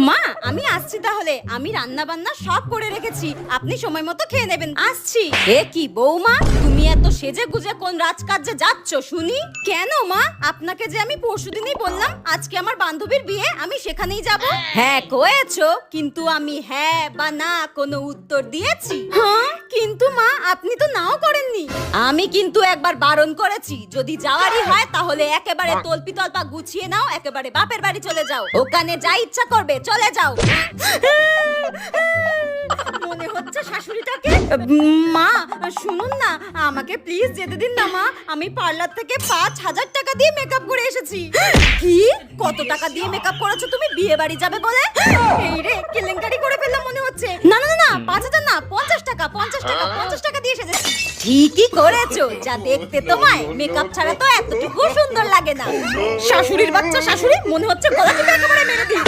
মা আমি আসছি তাহলে, আমি রান্না বান্না সব করে রেখেছি, আপনি সময় মতো খেয়ে নেবেন। আসছি। এ কি বৌমা, তুমি এত সেজে গুজে কোন রাজকার্যে যাচ্ছ শুনি? কেন মা, আপনাকে যে আমি পরশুদিনই বললাম আজকে আমার বান্ধবীর বিয়ে, আমি সেখানেই যাব। হ্যাঁ কয়েছো, কিন্তু আমি হ্যাঁ বা না কোনো উত্তর দিয়েছি? হ্যাঁ কিন্তু মা আপনি তো নাও করেননি। আমি কিন্তু একবার বারণ করেছি, যদি যাওয়ারই হয় তাহলে একেবারে তলপি তলপা গুছিয়ে নাও, একেবারে বাপের বাড়ি চলে যাও, ওখানে যা ইচ্ছা করবে চলে যাও। মনে হচ্ছে শাশুড়িটাকে। মা শুনুন না, আমাকে প্লিজ যেতে দিন না মা, আমি পার্লার থেকে 5,000 টাকা দিয়ে মেকআপ করে এসেছি। কি? কত টাকা দিয়ে মেকআপ করেছো তুমি বিয়ে বাড়ি যাবে বলে? এই রে কেলেঙ্কারি করে ফেললাম মনে হচ্ছে। না না না 5,000 না, 50 টাকা 50 টাকা 50 টাকা দিয়ে এসেছি। ঠিকই করেছো, যা দেখতে তোমায় মেকআপ ছাড়া তো এতটুকু সুন্দর লাগে না। শাশুড়ির বাচ্চা শাশুড়ি, মনে হচ্ছে গলা টিপে একেবারে মেরে দিই।